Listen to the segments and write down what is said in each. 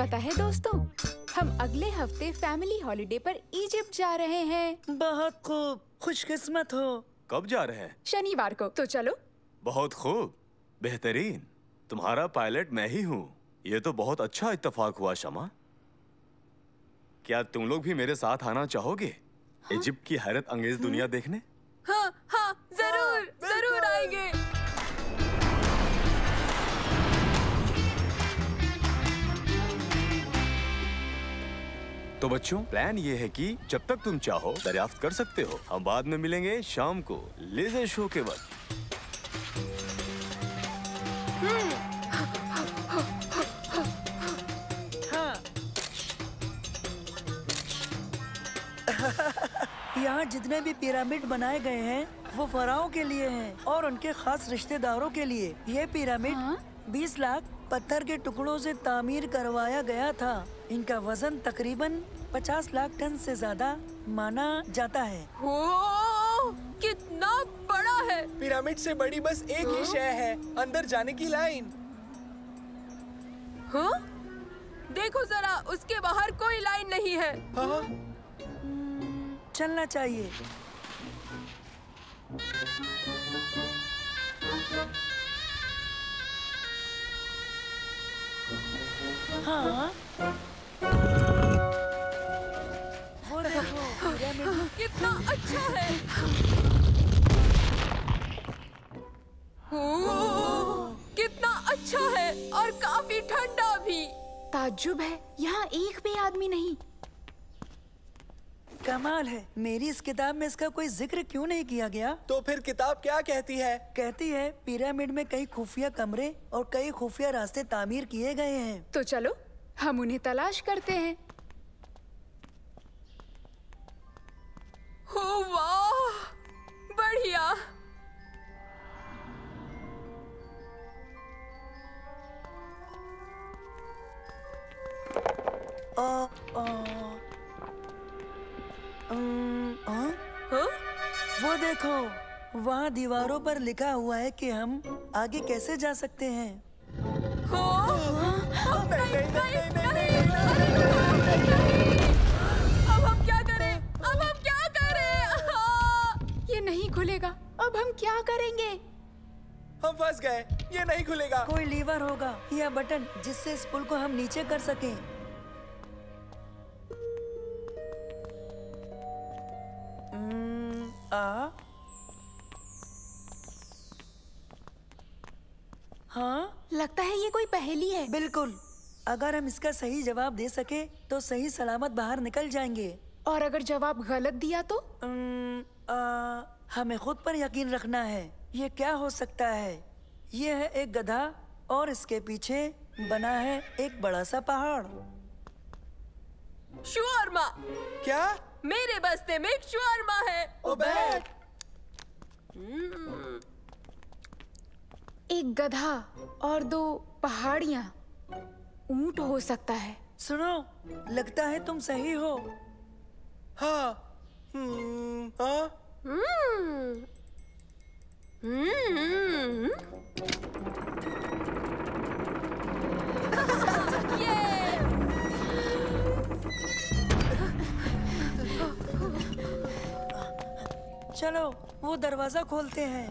पता है दोस्तों, हम अगले हफ्ते फैमिली हॉलिडे पर इजिप्ट जा रहे हैं। बहुत खूब, खुशकिस्मत हो। कब जा रहे हैं? शनिवार को। तो चलो। बहुत खूब, बेहतरीन। तुम्हारा पायलट मैं ही हूँ। ये तो बहुत अच्छा इत्तेफाक हुआ शमा। क्या तुम लोग भी मेरे साथ आना चाहोगे? इजिप्ट की हैरत अंगेज दुनिया देखने? हाँ हाँ, जरूर जरूर आएंगे। तो बच्चों, प्लान ये है कि जब तक तुम चाहो दरियाफ्त कर सकते हो। हम बाद में मिलेंगे शाम को लेजर शो के वक्त। हाँ। यहाँ जितने भी पिरामिड बनाए गए हैं वो फराओं के लिए हैं और उनके खास रिश्तेदारों के लिए। ये पिरामिड 20 लाख पत्थर के टुकड़ों से तामीर करवाया गया था। इनका वजन तकरीबन 50 लाख टन से ज्यादा माना जाता है। ओ, कितना बड़ा है। पिरामिड से बड़ी बस एक ही शय है, अंदर जाने की लाइन। हाँ? देखो जरा, उसके बाहर कोई लाइन नहीं है। हाँ? चलना चाहिए। हाँ। वो देखो, पिरामिड कितना अच्छा है। ओ, कितना अच्छा है और काफी ठंडा भी। ताज्जुब है, यहाँ एक भी आदमी नहीं। कमाल है। मेरी इस किताब में इसका कोई जिक्र क्यों नहीं किया गया? तो फिर किताब क्या कहती है? कहती है पिरामिड में कई खुफिया कमरे और कई खुफिया रास्ते तामीर किए गए हैं। तो चलो, हम उन्हें तलाश करते हैं। ओ वाह, बढ़िया। हाँ? वो देखो, वहाँ दीवारों पर लिखा हुआ है कि हम आगे कैसे जा सकते हैं। अब हम क्या करें? अब हम क्या करें? ये नहीं खुलेगा। अब हम क्या करेंगे? हम फंस गए, ये नहीं खुलेगा। कोई लीवर होगा या बटन जिससे इस पुल को हम नीचे कर सकें। हाँ, लगता है ये कोई पहेली है। बिल्कुल। अगर हम इसका सही जवाब दे सके तो सही सलामत बाहर निकल जाएंगे। और अगर जवाब गलत दिया तो? हमें खुद पर यकीन रखना है। ये क्या हो सकता है? ये है एक गधा और इसके पीछे बना है एक बड़ा सा पहाड़। शवारमा। क्या? मेरे बस्ते में एक शवारमा है। उबैद। एक गधा और 2 पहाड़ियाँ। ऊंट हो सकता है। सुनो, लगता है तुम सही हो। हाँ। हाँ? चलो, वो दरवाजा खोलते हैं।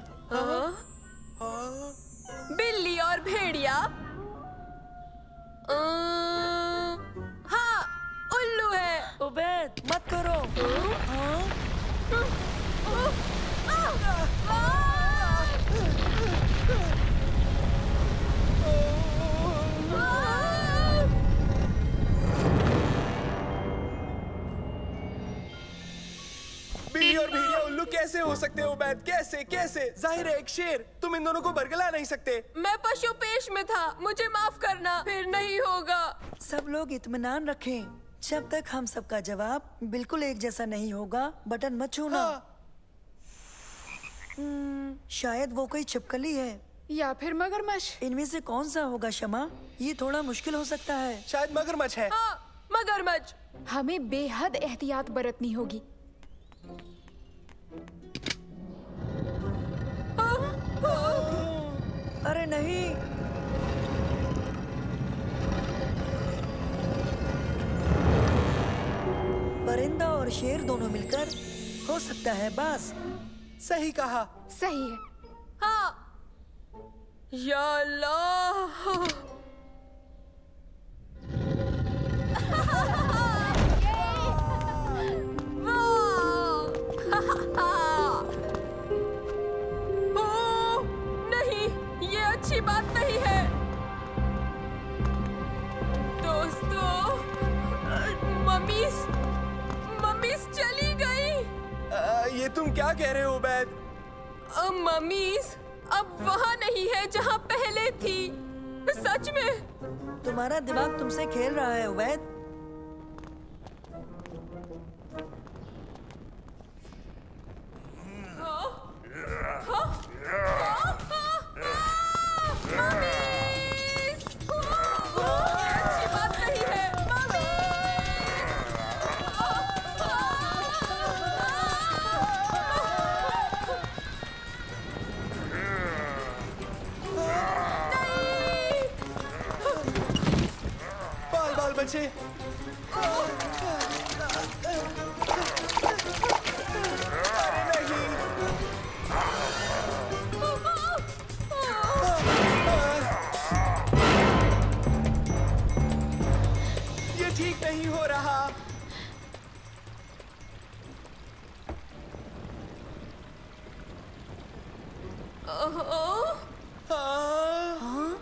बिल्ली और भेड़िया। हाँ, उल्लू है। उबैद, मत करो। बिल्ली और भेड़िया उल्लू कैसे हो सकते हो उबैद? कैसे कैसे? जाहिर है एक शेर। तुम इन दोनों को बरगला नहीं सकते। मैं पशु पेश में था, मुझे माफ करना। फिर नहीं होगा। सब लोग इत्मीनान रखें। जब तक हम सबका जवाब बिल्कुल एक जैसा नहीं होगा, बटन मत छूना। हाँ। शायद वो कोई छिपकली है या फिर मगरमच्छ। इनमें से कौन सा होगा शमा? ये थोड़ा मुश्किल हो सकता है। शायद मगरमच्छ है। हाँ, मगरमच्छ। हमें बेहद एहतियात बरतनी होगी। अरे नहीं। और शेर दोनों मिलकर हो सकता है बाज। सही कहा। सही है। हाँ। या अल्लाह। ओह, नहीं, ये अच्छी बात नहीं है। दोस्तों, मम्मीस चली गई। ये तुम क्या कह रहे हो उबैद? मम्मीस अब वहाँ नहीं है जहाँ पहले थी। सच में। तुम्हारा दिमाग तुमसे खेल रहा है उबैद। अच्छी बात नहीं है। बाल बाल बचे। अरे नहीं। ये ठीक नहीं हो रहा। हाँ?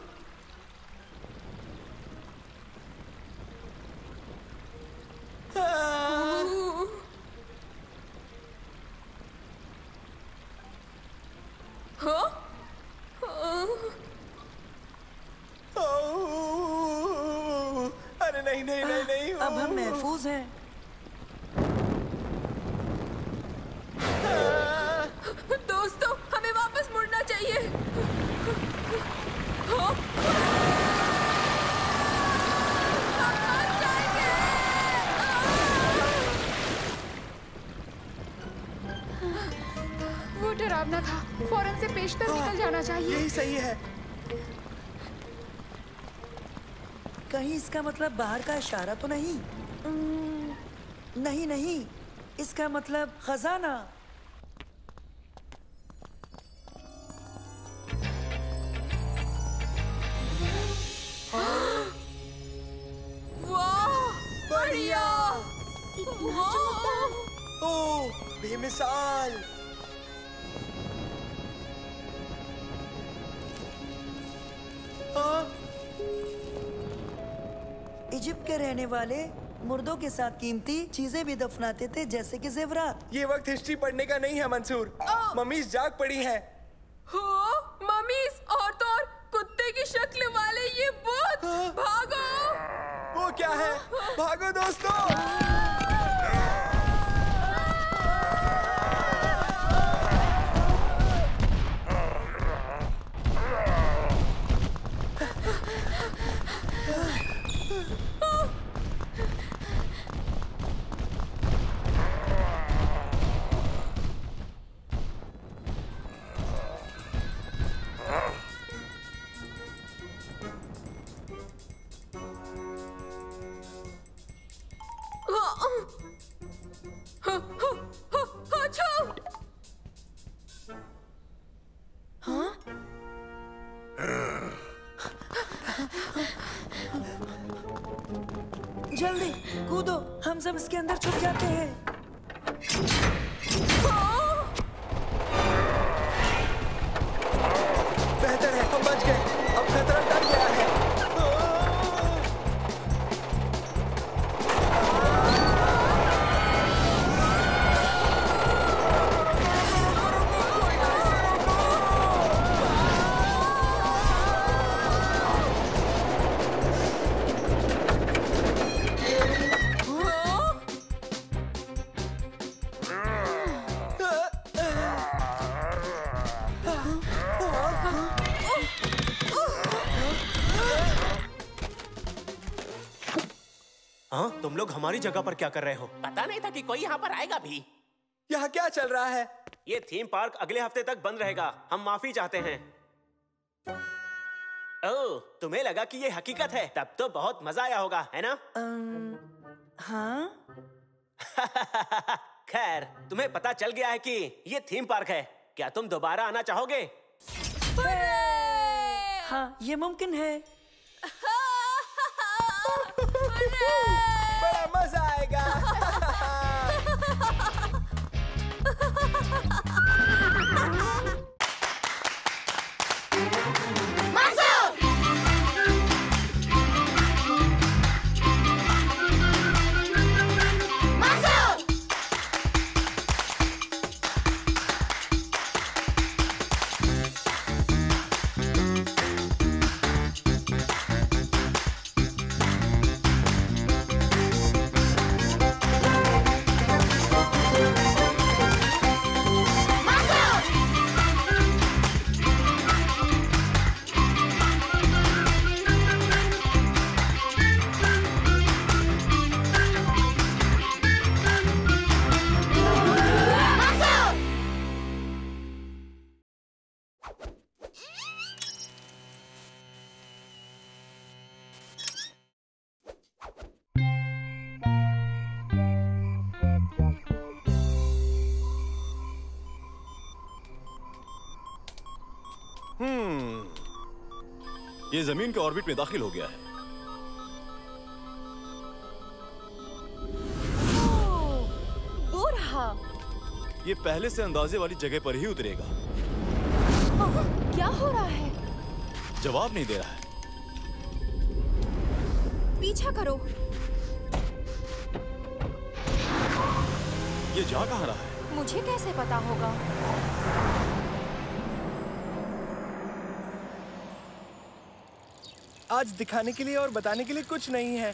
अरे नहीं नहीं नहीं नहीं। अब हम महफूज हैं। दोस्तों, हमें वापस मुड़ना चाहिए। वो डरावना था। फौरन से पेशतर निकल जाना चाहिए। यही सही है। कहीं इसका मतलब बाहर का इशारा तो नहीं? नहीं नहीं, इसका मतलब खजाना। वाह, बढ़िया। वाह। ओह, बेमिसाल। हाँ? इजिप्ट के रहने वाले मुर्दों के साथ कीमती चीजें भी दफनाते थे, जैसे कि जेवरात। ये वक्त हिस्ट्री पढ़ने का नहीं है मंसूर। मम्मीज जाग पड़ी हैं। हो, मम्मीस और तो और कुत्ते की शक्ल वाले ये भूत। भागो। वो क्या है? भागो दोस्तों। जल्दी कूदो, हम सब इसके अंदर छुप जाते हैं। बेहतर है, हम बच गए। अब खतरा टल गया है। हाँ, तुम लोग हमारी जगह पर क्या कर रहे हो? पता नहीं था कि कोई यहाँ पर आएगा भी। यहाँ क्या चल रहा है? ये थीम पार्क अगले हफ्ते तक बंद रहेगा। हम माफी चाहते हैं। ओह, तुम्हें लगा कि ये हकीकत है? तब तो बहुत मजा आया होगा, है ना? हाँ। खैर, तुम्हें पता चल गया है कि ये थीम पार्क है। क्या तुम दोबारा आना चाहोगे? हाँ, ये मुमकिन है। बड़ा मजा आएगा। ये जमीन के ऑर्बिट में दाखिल हो गया है। वो रहा। ये पहले से अंदाजे वाली जगह पर ही उतरेगा। क्या हो रहा है? जवाब नहीं दे रहा है। पीछा करो। ये जा कहाँ रहा है? मुझे कैसे पता होगा? आज दिखाने के लिए और बताने के लिए कुछ नहीं है।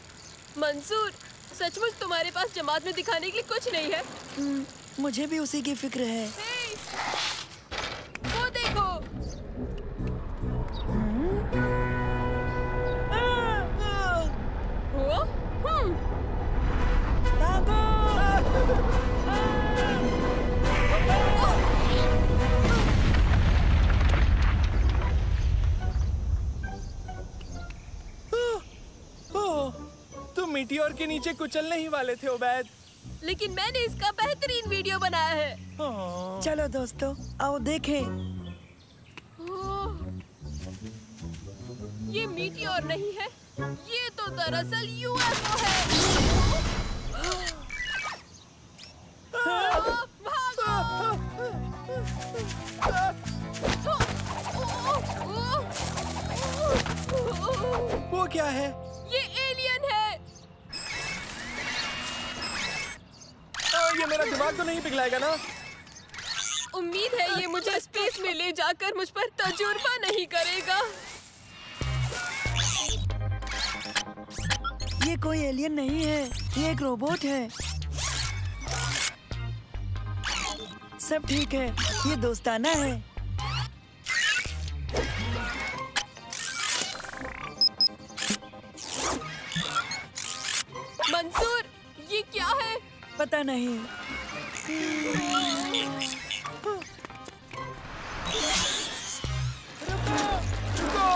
मंसूर, सचमुच तुम्हारे पास जमात में दिखाने के लिए कुछ नहीं है? मुझे भी उसी की फिक्र है। हे, वो देखो। वो? तुम मीटियोर के नीचे कुचलने ही वाले थे उबैद। लेकिन मैंने इसका बेहतरीन वीडियो बनाया है। चलो दोस्तों, आओ देखें। ये मीटियोर नहीं है, ये तो दरअसल यूएफओ है। वो क्या है? ये एलियन है। ये मेरा दिमाग तो नहीं पिघलाएगा ना? उम्मीद है ये मुझे स्पेस में ले जाकर मुझ पर तजुर्बा नहीं करेगा। ये कोई एलियन नहीं है, ये एक रोबोट है। सब ठीक है, ये दोस्ताना है। मंसूर, ये क्या है? पता नहीं। रुको!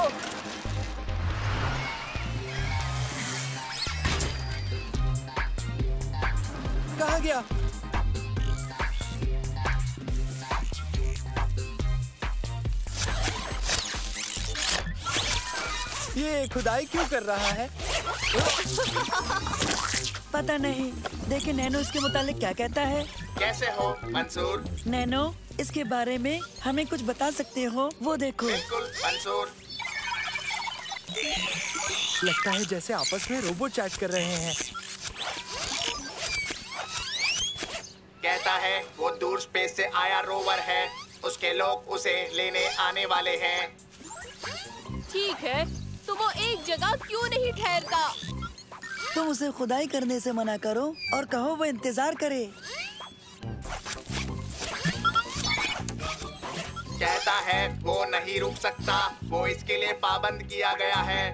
कहाँ गया? ये खुदाई क्यों कर रहा है? पता नहीं। देखिए नैनो इसके मुतालिक क्या कहता है। कैसे हो मंसूर? नैनो, इसके बारे में हमें कुछ बता सकते हो? वो देखो। बिल्कुल मंसूर। लगता है जैसे आपस में रोबोट चैट कर रहे हैं। कहता है वो दूर स्पेस से आया रोवर है, उसके लोग उसे लेने आने वाले हैं। ठीक है, तो वो एक जगह क्यों नहीं ठहरता? तुम उसे खुदाई करने से मना करो और कहो वो इंतजार करे। कहता है वो नहीं रुक सकता, वो इसके लिए पाबंद किया गया है।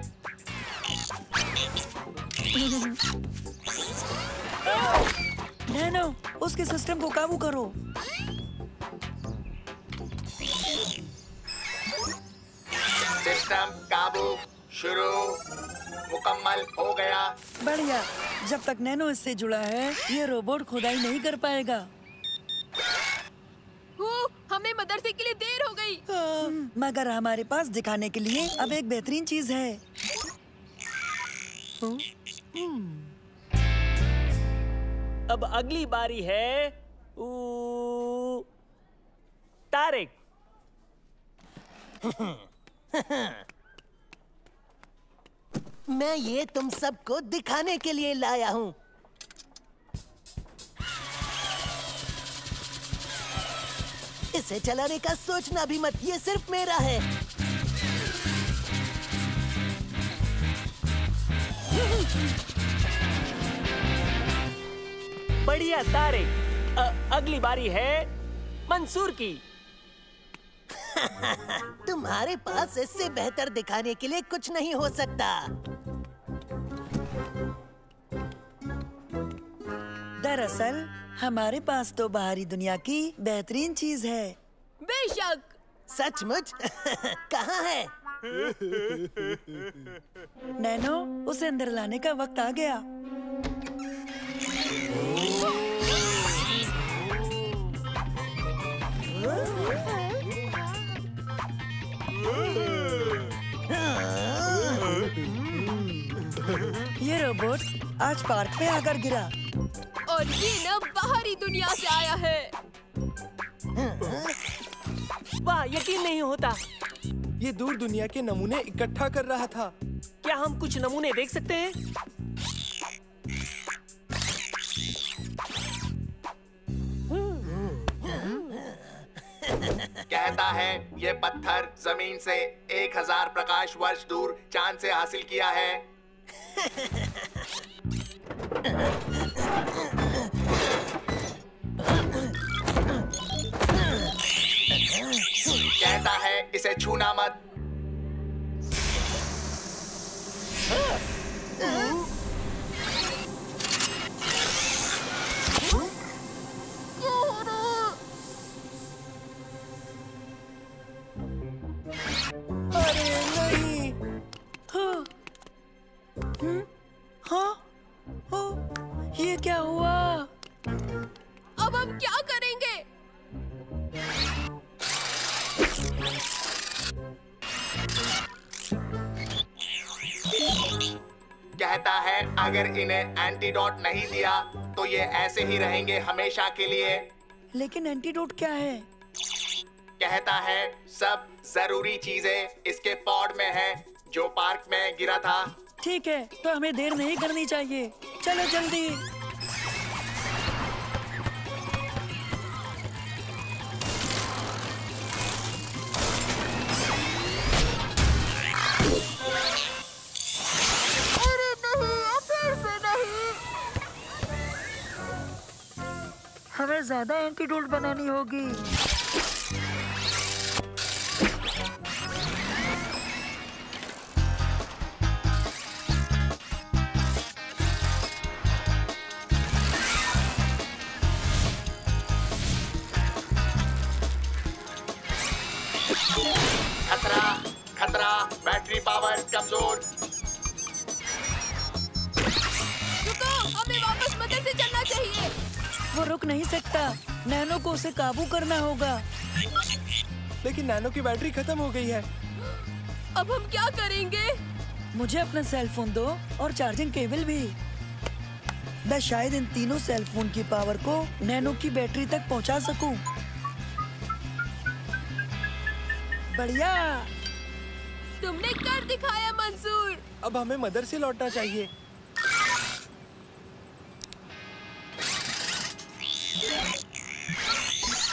नैनो, उसके सिस्टम को काबू करो। सिस्टम काबू शुरू मुकम्मल हो गया। बढ़िया। जब तक नैनो इससे जुड़ा है, ये रोबोट खुदाई नहीं कर पाएगा। हमें मदरसे के लिए देर हो गई। मगर हमारे पास दिखाने के लिए अब एक बेहतरीन चीज है। अब अगली बारी है तारिक। मैं ये तुम सबको दिखाने के लिए लाया हूँ। इसे चलाने का सोचना भी मत, ये सिर्फ मेरा है। बढ़िया तारिक। अगली बारी है मंसूर की। तुम्हारे पास इससे बेहतर दिखाने के लिए कुछ नहीं हो सकता। दरअसल हमारे पास तो बाहरी दुनिया की बेहतरीन चीज है। बेशक। सचमुच? कहाँ है? नैनो, उसे अंदर लाने का वक्त आ गया। ये रोबोट आज पार्क में आकर गिरा और ये न बाहरी दुनिया से आया है। वाह, यकीन नहीं होता। ये दूर दुनिया के नमूने इकट्ठा कर रहा था। क्या हम कुछ नमूने देख सकते हैं? कहता है ये पत्थर जमीन से 1000 प्रकाश वर्ष दूर चांद से हासिल किया है। कहता है इसे छूना मत। अरे नहीं। ये क्या हुआ? अब हम क्या करेंगे? कहता है अगर इन्हें एंटीडोट नहीं दिया तो ये ऐसे ही रहेंगे हमेशा के लिए। लेकिन एंटीडोट क्या है? कहता है सब जरूरी चीजें इसके पॉड में है जो पार्क में गिरा था। ठीक है, तो हमें देर नहीं करनी चाहिए। चलो जल्दी। अरे नहीं, फिर से नहीं। हमें ज्यादा एंटीडोट बनानी होगी। खतरा खतरा, बैटरी पावर कमजोर। रुको, हमें वापस मदरसे चलना चाहिए। वो रुक नहीं सकता। नैनो को उसे काबू करना होगा। लेकिन नैनो की बैटरी खत्म हो गई है। अब हम क्या करेंगे? मुझे अपना सेल फोन दो और चार्जिंग केबल भी। मैं शायद इन तीनों सेल फोन की पावर को नैनो की बैटरी तक पहुंचा सकूं। बढ़िया, तुमने कर दिखाया मंसूर। अब हमें मदरसे लौटना चाहिए।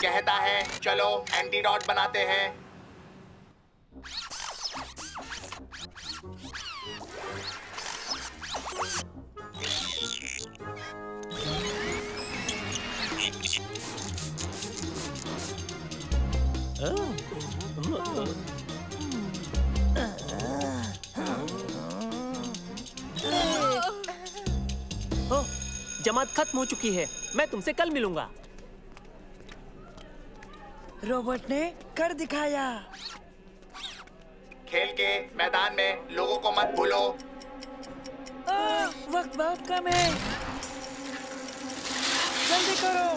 कहता है चलो एंटीडोट बनाते हैं। जमात खत्म हो चुकी है। मैं तुमसे कल मिलूंगा। रोबोट ने कर दिखाया। खेल के मैदान में लोगों को मत भूलो। वक्त बहुत कम है, जल्दी करो।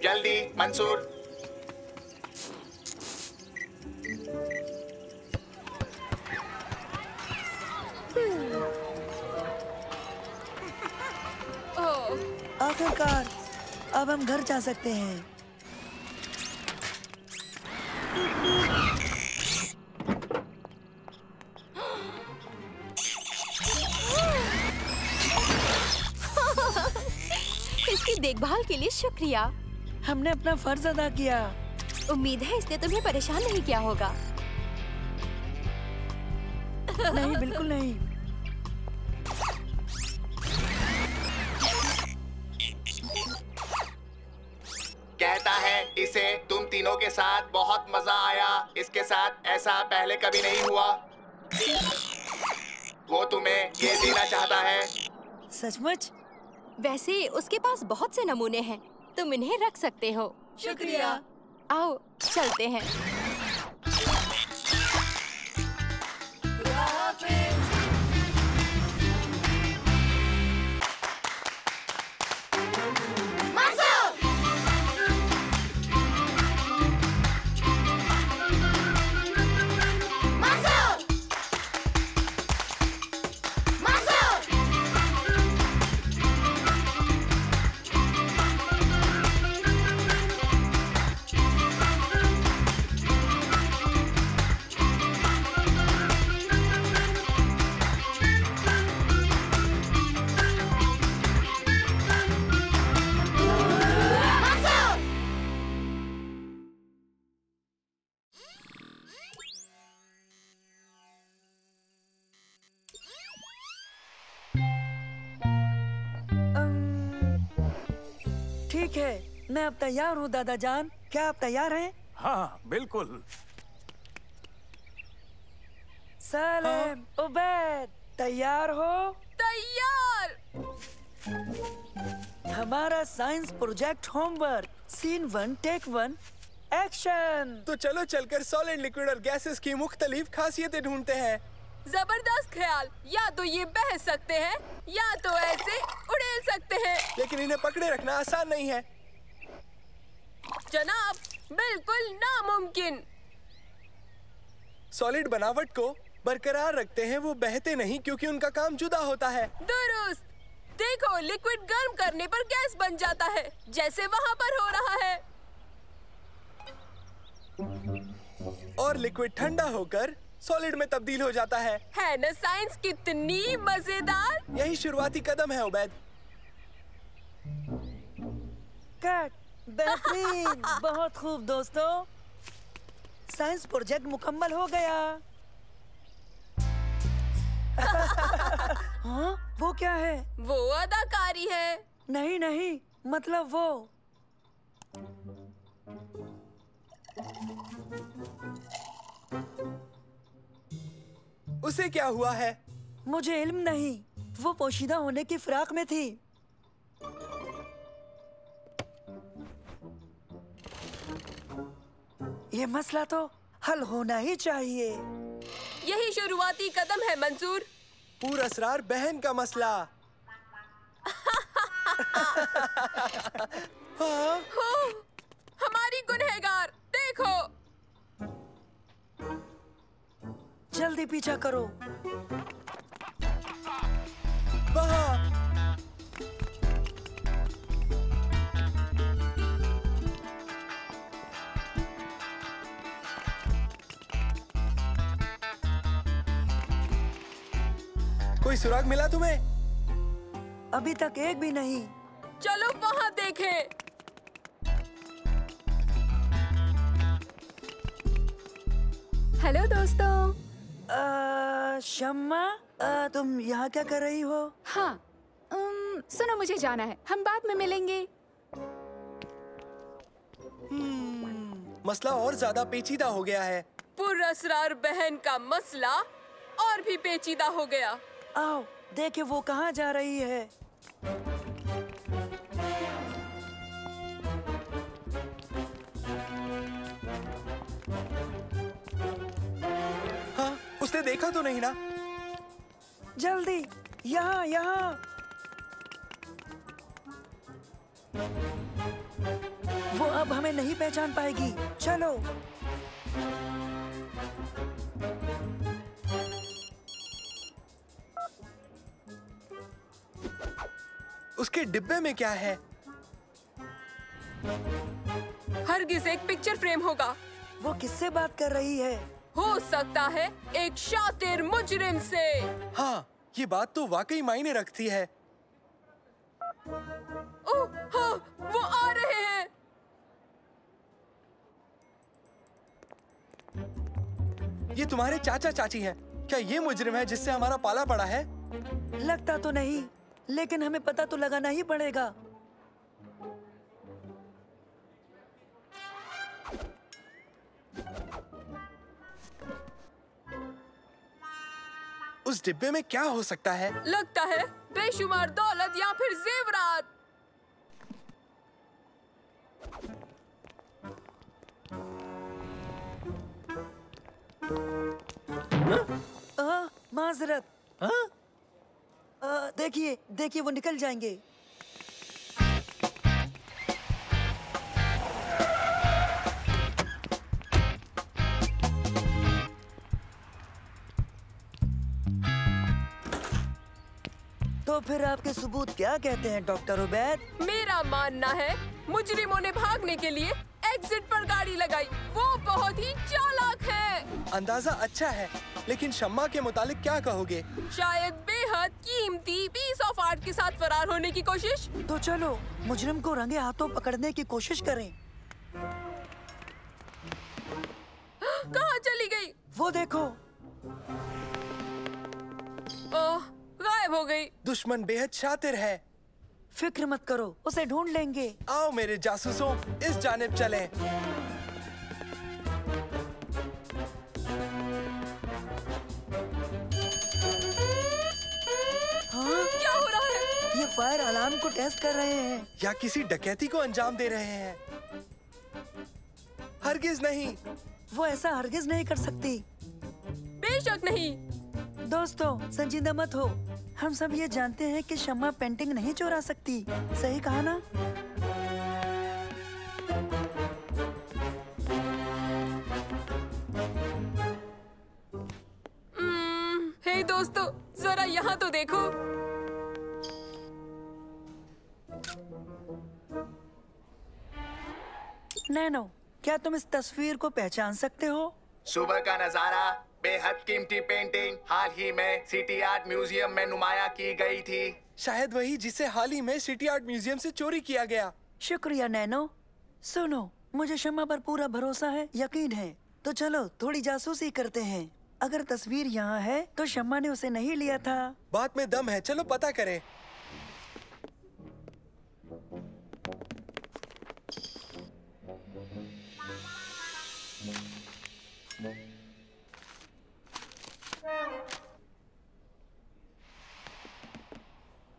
जल्दी मंसूर। आखिरकार अब हम घर जा सकते हैं। इसकी देखभाल के लिए शुक्रिया। हमने अपना फर्ज अदा किया। उम्मीद है इसने तुम्हें परेशान नहीं किया होगा। नहीं, बिल्कुल नहीं। कहता है इसे तुम तीनों के साथ बहुत मजा आया। इसके साथ ऐसा पहले कभी नहीं हुआ। वो तुम्हें ये देना चाहता है। सचमुच? वैसे उसके पास बहुत से नमूने हैं, तुम इन्हें रख सकते हो। शुक्रिया। आओ चलते हैं। ठीक है, मैं अब तैयार हूँ दादा जान। क्या आप तैयार हैं? हाँ बिल्कुल। सलेम, उबैद, तैयार हो? तैयार। हमारा science project homework, scene 1 take 1 action. तो चलो चलकर सॉलिड, लिक्विड और गैसेस की मुख्तलिफ खासियतें ढूंढते हैं। जबरदस्त ख्याल। या तो ये बह सकते हैं या तो ऐसे उड़ेल सकते हैं। लेकिन इन्हें पकड़े रखना आसान नहीं है। जनाब, बिल्कुल नामुमकिन। सॉलिड बनावट को बरकरार रखते हैं, वो बहते नहीं क्योंकि उनका काम जुदा होता है। दुरुस्त। देखो, लिक्विड गर्म करने पर गैस बन जाता है, जैसे वहाँ पर हो रहा है। और लिक्विड ठंडा होकर सॉलिड में तब्दील हो जाता है। है ना साइंस कितनी मजेदार। यही शुरुआती कदम है उबैद। कट, बेहतरीन, बहुत खूब दोस्तों। साइंस प्रोजेक्ट मुकम्मल हो गया। हाँ, वो क्या है? वो अदाकारी है। नहीं नहीं, मतलब वो। उसे क्या हुआ है? मुझे इल्म नहीं। वो पोशीदा होने की फिराक में थी। ये मसला तो हल होना ही चाहिए। यही शुरुआती कदम है मंसूर। पूरा असरार बहन का मसला। हाँ? हो, हमारी गुनहगार, देखो। जल्दी पीछा करो। वहाँ। कोई सुराग मिला तुम्हें? अभी तक एक भी नहीं। चलो वहाँ देखें। हेलो दोस्तों। शम्मा, तुम यहाँ क्या कर रही हो? हाँ, सुनो, मुझे जाना है, हम बाद में मिलेंगे। मसला और ज्यादा पेचीदा हो गया है। पुरअसरार बहन का मसला और भी पेचीदा हो गया। आओ देखे वो कहाँ जा रही है। हाँ? तुमने देखा तो नहीं ना? जल्दी, यहाँ यहाँ। वो अब हमें नहीं पहचान पाएगी। चलो। उसके डिब्बे में क्या है? हरगिज एक पिक्चर फ्रेम होगा। वो किससे बात कर रही है? हो सकता है एक शातिर मुजरिम से। हाँ, ये बात तो वाकई मायने रखती है। ओह, हाँ, वो आ रहे हैं। ये तुम्हारे चाचा चाची हैं। क्या ये मुजरिम है जिससे हमारा पाला पड़ा है? लगता तो नहीं, लेकिन हमें पता तो लगाना ही पड़ेगा। उस डिब्बे में क्या हो सकता है? लगता है बेशुमार दौलत या फिर जेवरात। माजरत। देखिए देखिए, वो निकल जाएंगे। तो फिर आपके सबूत क्या कहते हैं डॉक्टर उबैद? मेरा मानना है मुजरिमों ने भागने के लिए एग्जिट पर गाड़ी लगाई। वो बहुत ही चालाक है। अंदाजा अच्छा है, लेकिन शम्मा के मुतालिक क्या कहोगे? शायद बेहद कीमती पीस ऑफ आर्ट के साथ फरार होने की कोशिश। तो चलो मुजरिम को रंगे हाथों पकड़ने की कोशिश करें। कहाँ चली गई? वो देखो। गायब हो गई। दुश्मन बेहद शातिर है। फिक्र मत करो, उसे ढूंढ लेंगे। आओ मेरे जासूसों, इस जानिब चलें। हाँ? क्या हो रहा है? ये फायर अलार्म को टेस्ट कर रहे हैं। या किसी डकैती को अंजाम दे रहे हैं। हरगिज नहीं। वो ऐसा हरगिज नहीं कर सकती। बेशक नहीं। दोस्तों, संजीदा मत हो। हम सब ये जानते हैं कि शम्मा पेंटिंग नहीं चुरा सकती। सही कहा ना? हे दोस्तों, जरा यहाँ तो देखो। नैनो, क्या तुम इस तस्वीर को पहचान सकते हो? सुबह का नजारा, बेहद कीमती पेंटिंग हाल ही में सिटी आर्ट म्यूजियम में नुमाया की गई थी। शायद वही जिसे हाल ही में सिटी आर्ट म्यूजियम से चोरी किया गया। शुक्रिया नैनो। सुनो, मुझे शम्मा पर पूरा भरोसा है, यकीन है। तो चलो थोड़ी जासूसी करते हैं। अगर तस्वीर यहाँ है तो शम्मा ने उसे नहीं लिया था। बात में दम है, चलो पता करें।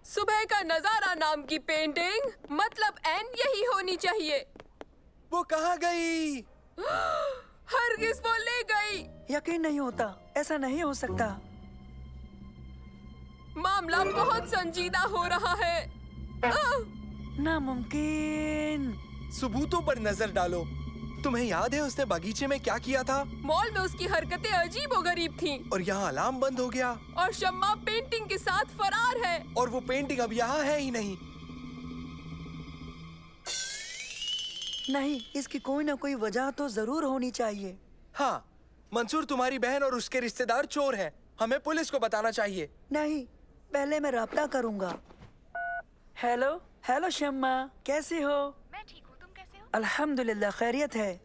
सुबह का नजारा नाम की पेंटिंग, मतलब एन यही होनी चाहिए। वो कहाँ गई? हरगिज वो ले गई। यकीन नहीं होता, ऐसा नहीं हो सकता। मामला बहुत संजीदा हो रहा है। नामुमकिन। सबूतों पर नजर डालो। तुम्हें याद है उसने बगीचे में क्या किया था? मॉल में उसकी हरकतें अजीबोगरीब थीं। और यहाँ अलार्म बंद हो गया। और शम्मा पेंटिंग के साथ फरार है। और वो पेंटिंग अब यहाँ है ही नहीं। नहीं, इसकी कोई ना कोई वजह तो जरूर होनी चाहिए। हाँ, मंसूर तुम्हारी बहन और उसके रिश्तेदार चोर हैं। हमें पुलिस को बताना चाहिए। नहीं, पहले मैं राब्ता करूंगा। हेलो हेलो शम्मा, कैसी हो? मैं ठीक हूँ, तुम कैसे हो? अल्हम्दुलिल्लाह, खैरियत है।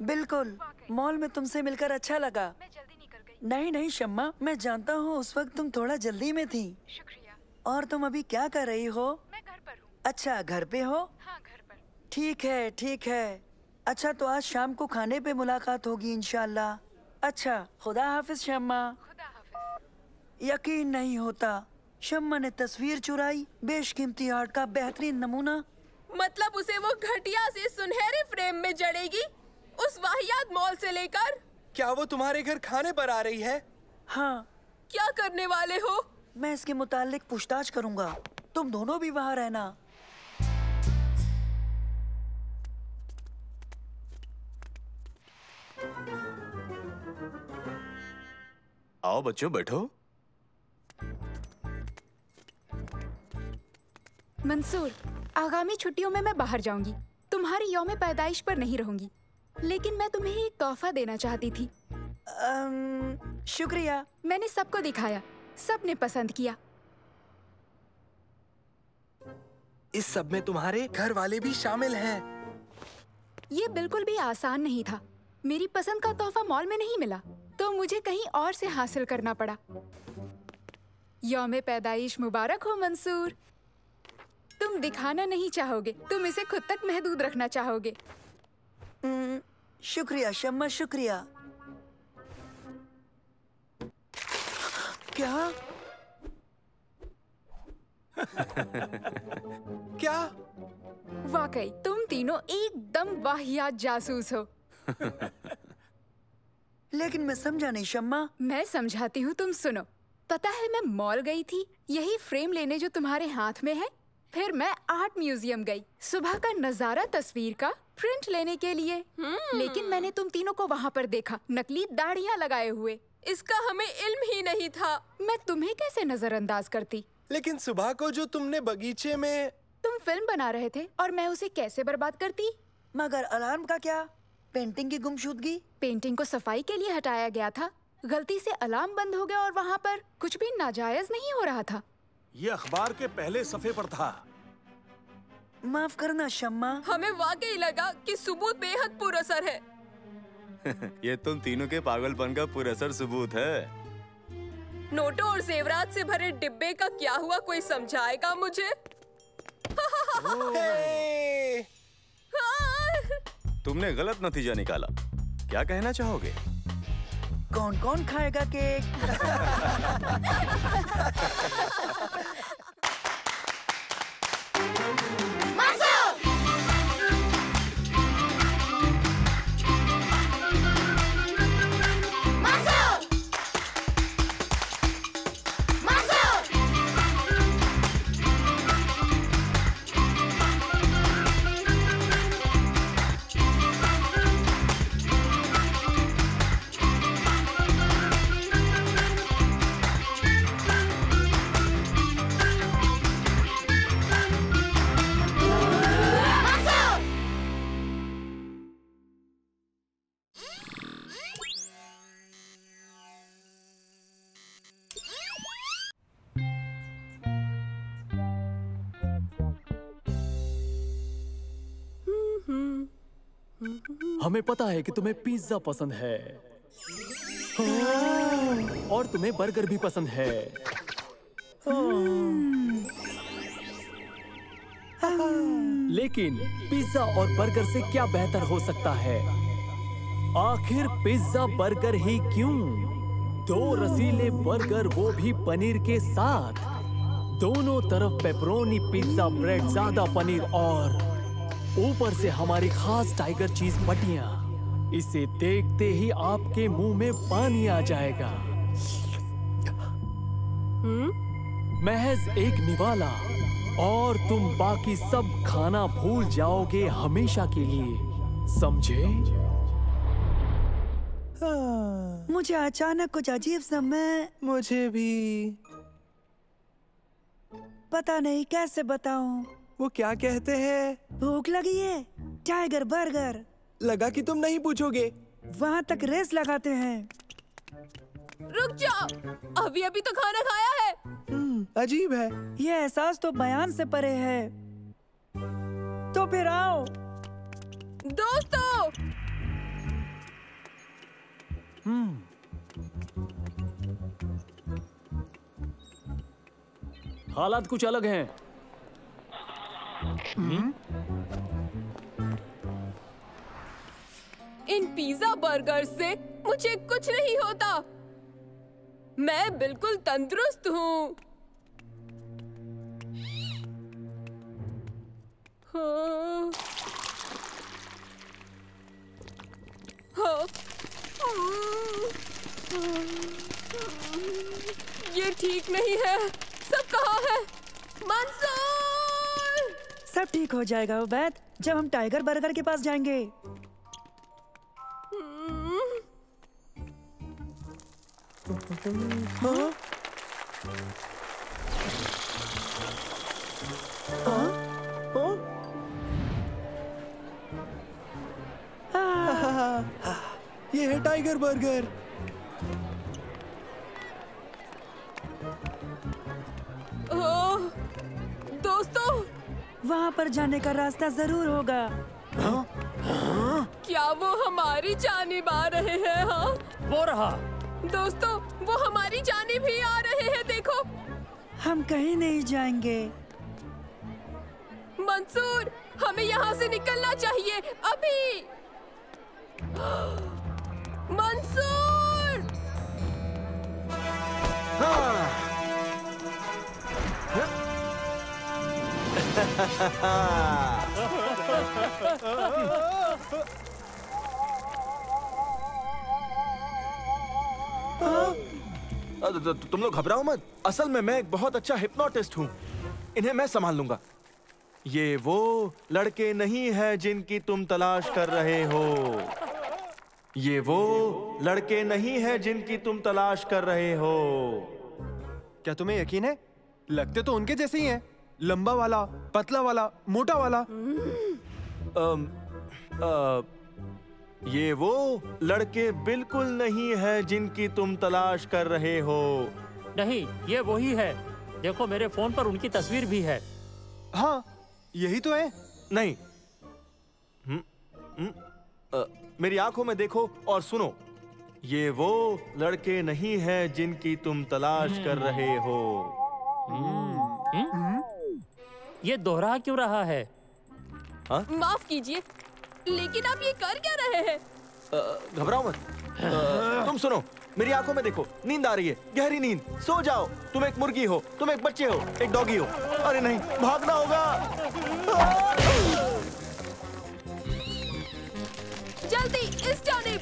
बिल्कुल, मॉल में तुमसे मिलकर अच्छा लगा। मैं जल्दी निकल गई। नहीं नहीं शम्मा, मैं जानता हूँ उस वक्त तुम थोड़ा जल्दी में थी। शुक्रिया। और तुम अभी क्या कर रही हो? मैं घर पर हूँ। अच्छा, घर पे हो? हाँ, घर पर। ठीक है ठीक है। अच्छा, तो आज शाम को खाने पे मुलाकात होगी इंशाल्लाह। अच्छा, खुदा हाफिज शम्मा। खुदा हाफिज। यकीन नहीं होता, शम्मा ने तस्वीर चुराई, बेशकीमती आर्ट का बेहतरीन नमूना। मतलब उसे वो घटिया से सुनहरे फ्रेम में जड़ेगी, उस वाहियात मॉल से लेकर। क्या वो तुम्हारे घर खाने पर आ रही है? हाँ। क्या करने वाले हो? मैं इसके मुतालिक पूछताछ करूंगा। तुम दोनों भी वहाँ रहना। आओ बच्चों, बैठो। मंसूर, आगामी छुट्टियों में मैं बाहर जाऊंगी। तुम्हारी यौम पैदाइश पर नहीं रहूंगी, लेकिन मैं तुम्हें एक तोहफा देना चाहती थी। शुक्रिया। मैंने सबको दिखाया, सबने पसंद किया। इस सब में तुम्हारे घर वाले भी शामिल हैं। ये बिल्कुल भी आसान नहीं था। मेरी पसंद का तोहफा मॉल में नहीं मिला, तो मुझे कहीं और से हासिल करना पड़ा। यौम पैदाइश मुबारक हो मंसूर। तुम दिखाना नहीं चाहोगे, तुम इसे खुद तक महदूद रखना चाहोगे। शुक्रिया शम्मा, शुक्रिया। क्या? क्या? वाकई तुम तीनों एकदम वाहियात जासूस हो। लेकिन मैं समझा नहीं शम्मा। मैं समझाती हूँ, तुम सुनो। पता है, मैं मॉल गई थी यही फ्रेम लेने जो तुम्हारे हाथ में है। फिर मैं आर्ट म्यूजियम गई सुबह का नजारा तस्वीर का प्रिंट लेने के लिए। लेकिन मैंने तुम तीनों को वहाँ पर देखा, नकली दाढ़ियाँ लगाए हुए। इसका हमें इल्म ही नहीं था। मैं तुम्हें कैसे नजरअंदाज करती? लेकिन सुबह को जो तुमने बगीचे में... तुम फिल्म बना रहे थे और मैं उसे कैसे बर्बाद करती? मगर अलार्म का क्या? पेंटिंग की गुमशुदगी? पेंटिंग को सफाई के लिए हटाया गया था। गलती से अलार्म बंद हो गया और वहाँ पर कुछ भी नाजायज नहीं हो रहा था। ये अखबार के पहले सफ़े पर था। माफ करना शम्मा। हमें वाकई लगा कि सबूत बेहद पुरअसर है। ये तुम तीनों के पागलपन का पुरअसर सबूत है। नोटों और जेवरात से भरे डिब्बे का क्या हुआ, कोई समझाएगा मुझे? तुमने गलत नतीजा निकाला। क्या कहना चाहोगे? कौन कौन खाएगा केक? हमें पता है कि तुम्हें पिज्जा पसंद है और तुम्हें बर्गर भी पसंद है। लेकिन पिज्जा और बर्गर से क्या बेहतर हो सकता है? आखिर पिज्जा बर्गर ही क्यों? 2 रसीले बर्गर, वो भी पनीर के साथ। दोनों तरफ पेपरोनी पिज्जा ब्रेड, ज्यादा पनीर और ऊपर से हमारी खास टाइगर चीज पट्टियां। इसे देखते ही आपके मुंह में पानी आ जाएगा। महज एक निवाला और तुम बाकी सब खाना भूल जाओगे हमेशा के लिए, समझे? मुझे अचानक कुछ अजीब सा मुझे भी पता नहीं कैसे बताऊं। वो क्या कहते हैं? भूख लगी है, टाइगर बर्गर। लगा कि तुम नहीं पूछोगे। वहाँ तक रेस लगाते हैं। रुक जाओ, अभी अभी तो खाना खाया है। अजीब है। ये एहसास तो बयान से परे है। तो फिर आओ दोस्तों। हालात कुछ अलग हैं। इन पिज्जा बर्गर से मुझे कुछ नहीं होता। मैं बिल्कुल तंदुरुस्त हूँ। हाँ। हाँ। ठीक नहीं है। सब कहाँ है? मंसूर! सब ठीक हो जाएगा उबैद, जब हम टाइगर बर्गर के पास जाएंगे। हाँ? ये है टाइगर बर्गर। दोस्तों, वहाँ पर जाने का रास्ता जरूर होगा। क्या वो हमारी जानिब आ रहे हैं? हाँ, वो रहा। दोस्तों, वो हमारी जानिब ही आ रहे हैं। देखो, हम कहीं नहीं जाएंगे। मंसूर, हमें यहाँ से निकलना चाहिए अभी। मंसूर! तुम लोग घबराओ मत। असल में मैं एक बहुत अच्छा हिप्नोटिस्ट हूँ। इन्हें मैं संभाल लूंगा। ये वो लड़के नहीं हैं जिनकी तुम तलाश कर रहे हो। ये वो लड़के नहीं हैं जिनकी तुम तलाश कर रहे हो। क्या तुम्हें यकीन है? लगते तो उनके जैसे ही हैं। लंबा वाला, पतला वाला, मोटा वाला। ये वो लड़के बिल्कुल नहीं हैं जिनकी तुम तलाश कर रहे हो। नहीं, ये वही है। देखो, मेरे फोन पर उनकी तस्वीर भी है। हाँ, यही तो है। नहीं। मेरी आंखों में देखो और सुनो। ये वो लड़के नहीं हैं जिनकी तुम तलाश कर रहे हो। ये दोहरा क्यों रहा है? हाँ? माफ कीजिए, लेकिन आप ये कर क्या रहे हैं? घबराओ मत। तुम सुनो, मेरी आंखों में देखो। नींद आ रही है, गहरी नींद। सो जाओ। तुम एक मुर्गी हो, तुम एक बच्चे हो, एक डॉगी हो। अरे नहीं, भागना होगा। जल्दी इस जानिब।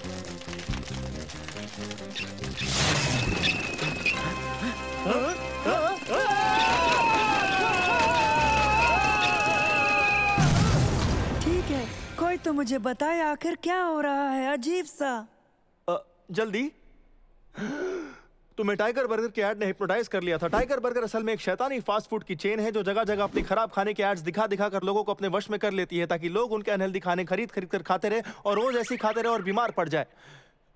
ठीक है, कोई तो मुझे बताए आखिर क्या हो रहा है। अजीब सा। जल्दी। तुम्हें टाइगर बर्गर के ऐड ने हिप्नोटाइज कर लिया था। टाइगर बर्गर असल में एक शैतानी फास्ट फूड की चेन है जो जगह जगह अपनी खराब खाने के एड्स दिखा दिखा कर लोगों को अपने वश में कर लेती है, ताकि लोग उनके अनहेल्दी खाने खरीद खरीद कर खाते रहे और रोज ऐसे ही खाते रहे और बीमार पड़ जाए।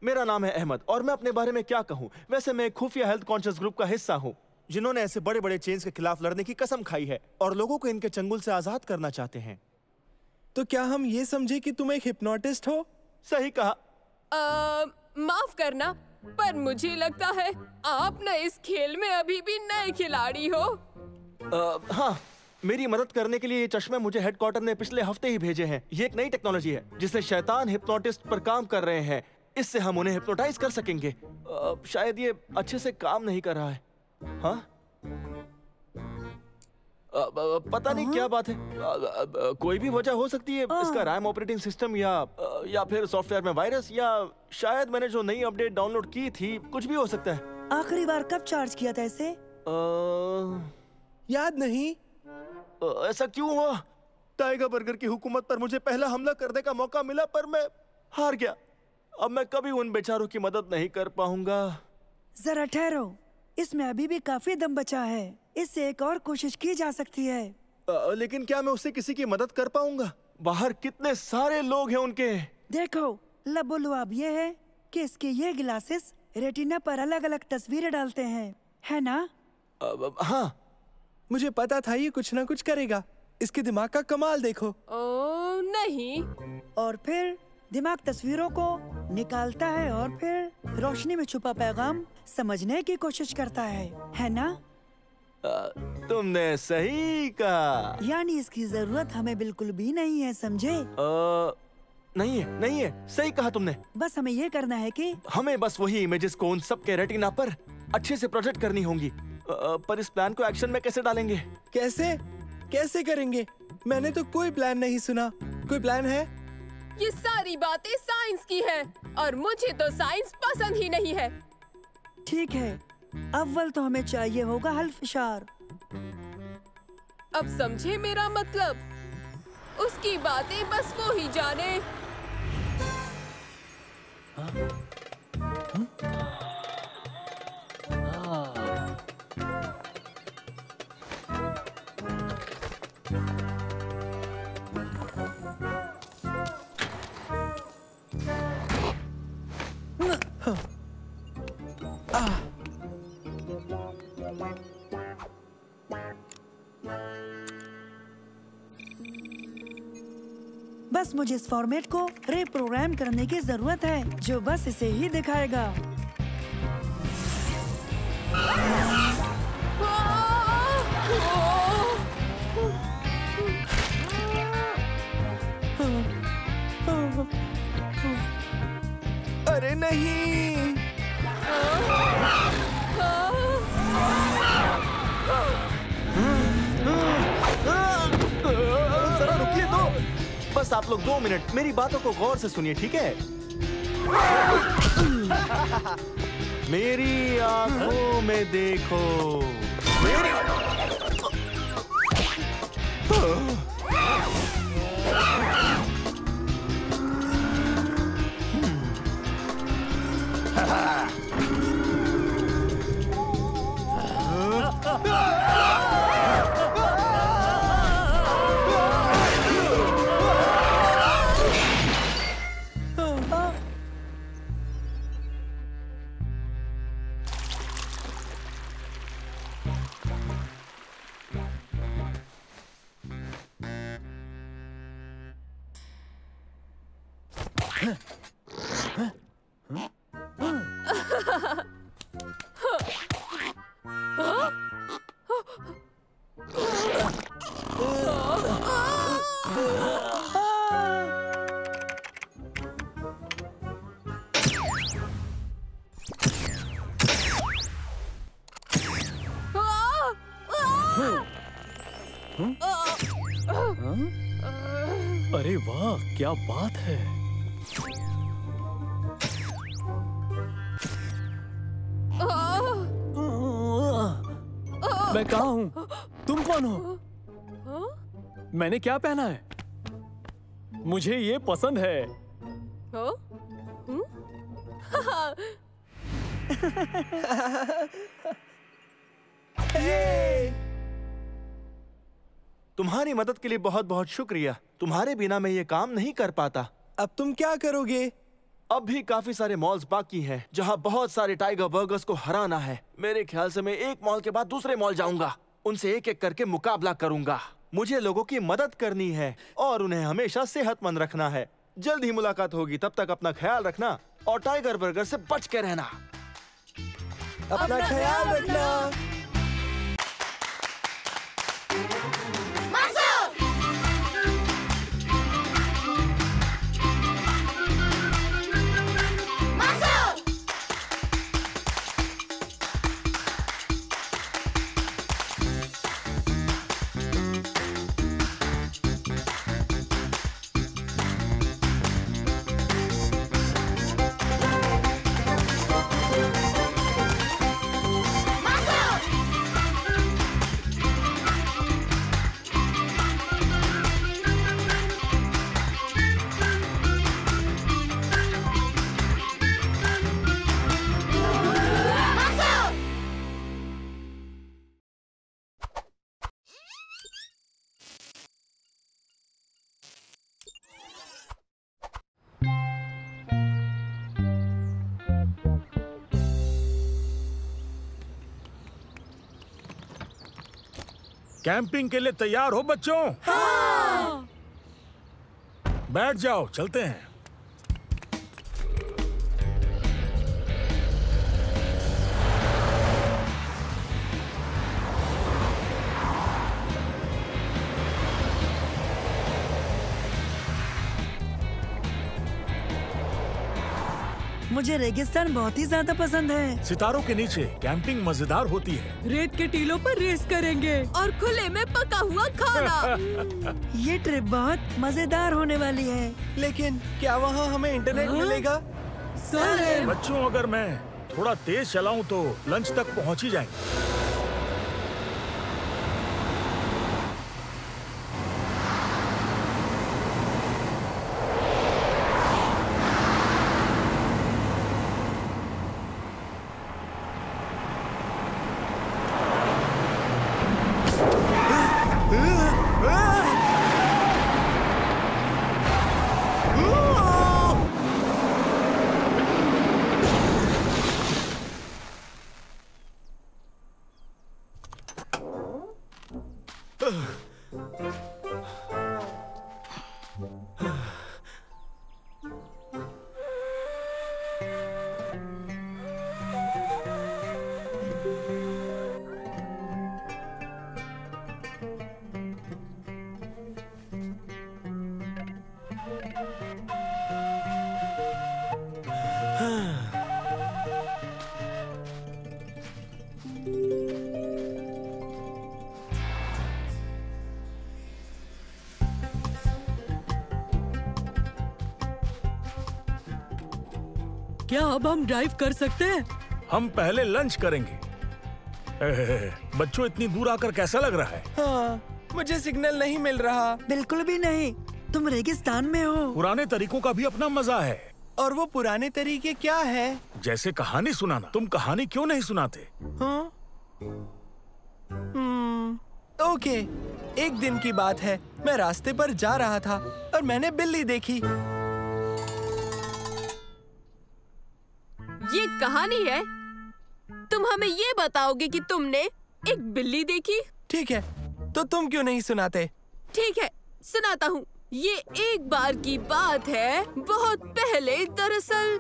मेरा नाम है अहमद और मैं अपने बारे में क्या कहूँ। वैसे मैं एक खुफिया हेल्थ कॉन्शियस ग्रुप का हिस्सा हूँ जिन्होंने ऐसे बड़े बड़े चेन्स के खिलाफ लड़ने की कसम खाई है और लोगों को इनके चंगुल से आजाद करना चाहते हैं। तो क्या हम ये समझे कि तुम एक हिप्नोटिस्ट हो? सही कहा। माफ करना, पर मुझे लगता है आप न इस खेल में अभी भी नए खिलाड़ी हो। हाँ, मेरी मदद करने के लिए ये चश्मे मुझे हेडक्वार्टर ने पिछले हफ्ते ही भेजे हैं। ये एक नई टेक्नोलॉजी है जिससे शैतान हिप्नोटिस्ट पर काम कर रहे हैं। इससे हम उन्हें हिप्नोटाइज कर सकेंगे। शायद ये अच्छे से काम नहीं कर रहा है। हाँ? पता नहीं क्या बात है। कोई भी वजह हो सकती है। इसका रैम ऑपरेटिंग सिस्टम या फिर सॉफ्टवेयर में वायरस, या शायद मैंने जो नई अपडेट डाउनलोड की थी। कुछ भी हो सकता है। आखिरी बार कब चार्ज किया था इसे? याद नहीं। ऐसा क्यों हुआ? टाइगर बर्गर की हुकूमत पर मुझे पहला हमला करने का मौका मिला, पर मैं हार गया। अब मैं कभी उन बेचारों की मदद नहीं कर पाऊंगा। जरा ठहरो, इसमें अभी भी काफी दम बचा है। इससे एक और कोशिश की जा सकती है। लेकिन क्या मैं उससे किसी की मदद कर पाऊंगा? बाहर कितने सारे लोग हैं उनके। देखो, लबोलुआब ये है कि इसके ये ग्लासेस रेटिना पर अलग अलग तस्वीरें डालते हैं, है ना? हाँ, मुझे पता था ये कुछ ना कुछ करेगा। इसके दिमाग का कमाल देखो। नहीं। और फिर दिमाग तस्वीरों को निकालता है और फिर रोशनी में छुपा पैगाम समझने की कोशिश करता है ना? तुमने सही कहा। यानी इसकी जरूरत हमें बिल्कुल भी नहीं है, समझे? नहीं है, सही कहा तुमने। बस हमें ये करना है कि हमें बस वही इमेजेस को उन सब के रेटिना पर अच्छे से प्रोजेक्ट करनी होंगी। पर इस प्लान को एक्शन में कैसे डालेंगे? कैसे करेंगे? मैंने तो कोई प्लान नहीं सुना। कोई प्लान है? ये सारी बातें साइंस की है और मुझे तो साइंस पसंद ही नहीं है। ठीक है, अव्वल तो हमें चाहिए होगा हल्फशार। अब समझे मेरा मतलब? उसकी बातें बस वो ही जाने। बस मुझे इस फॉर्मेट को रीप्रोग्राम करने की जरूरत है, जो बस इसे ही दिखाएगा। अरे नहीं! जरा रुकिए तो। बस आप लोग 2 मिनट मेरी बातों को गौर से सुनिए, ठीक है? मेरी आंखों में देखो। मेरी अरे वाह, क्या बात है। मैं कहाँ हूँ? तुम कौन हो? मैंने क्या पहना है? मुझे ये पसंद है। तुम्हारी मदद के लिए बहुत बहुत शुक्रिया। तुम्हारे बिना मैं ये काम नहीं कर पाता। अब तुम क्या करोगे? अब भी काफी सारे मॉल्स बाकी हैं, जहां बहुत सारे टाइगर बर्गर्स को हराना है। मेरे ख्याल से मैं एक मॉल के बाद दूसरे मॉल जाऊंगा, उनसे एक एक करके मुकाबला करूंगा। मुझे लोगों की मदद करनी है और उन्हें हमेशा सेहतमंद रखना है। जल्द ही मुलाकात होगी, तब तक अपना ख्याल रखना और टाइगर बर्गर से बच के रहना। अपना ख्याल रखना। कैंपिंग के लिए तैयार हो बच्चों? हाँ। बैठ जाओ, चलते हैं। मुझे रेगिस्तान बहुत ही ज्यादा पसंद है। सितारों के नीचे कैंपिंग मजेदार होती है। रेत के टीलों पर रेस करेंगे और खुले में पका हुआ खाना। ये ट्रिप बहुत मजेदार होने वाली है। लेकिन क्या वहाँ हमें इंटरनेट मिलेगा? बच्चों, अगर मैं थोड़ा तेज चलाऊं तो लंच तक पहुंच ही जाएंगे। क्या अब हम ड्राइव कर सकते हैं? हम पहले लंच करेंगे। बच्चों, इतनी दूर आकर कैसा लग रहा है? हाँ, मुझे सिग्नल नहीं मिल रहा। बिल्कुल भी नहीं, तुम रेगिस्तान में हो। पुराने तरीकों का भी अपना मजा है। और वो पुराने तरीके क्या है? जैसे कहानी सुनाना। तुम कहानी क्यों नहीं सुनाते? हाँ? ओके, एक दिन की बात है। मैं रास्ते पर जा रहा था और मैंने बिल्ली देखी। ये कहानी है? तुम हमें ये बताओगे कि तुमने एक बिल्ली देखी? ठीक है, तो तुम क्यों नहीं सुनाते? ठीक है, सुनाता हूँ। ये एक बार की बात है, बहुत पहले, दरअसल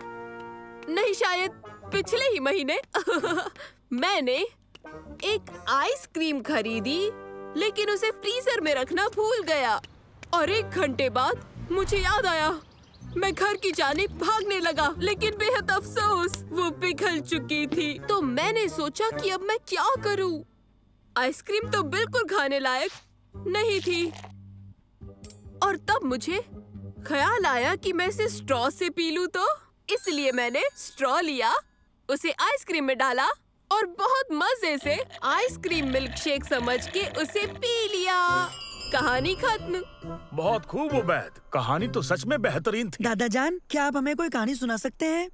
नहीं, शायद पिछले ही महीने मैंने एक आइसक्रीम खरीदी, लेकिन उसे फ्रीजर में रखना भूल गया। और 1 घंटे बाद मुझे याद आया। मैं घर की जानिब भागने लगा, लेकिन बेहद अफसोस, वो पिघल चुकी थी। तो मैंने सोचा कि अब मैं क्या करूं? आइसक्रीम तो बिल्कुल खाने लायक नहीं थी। और तब मुझे ख्याल आया कि मैं इसे स्ट्रॉ से पी लूं, तो इसलिए मैंने स्ट्रॉ लिया, उसे आइसक्रीम में डाला और बहुत मजे से आइसक्रीम मिल्कशेक समझ के उसे पी लिया। कहानी खत्म। बहुत खूब उबैद, कहानी तो सच में बेहतरीन थी। दादा जान, क्या आप हमें कोई कहानी सुना सकते हैं?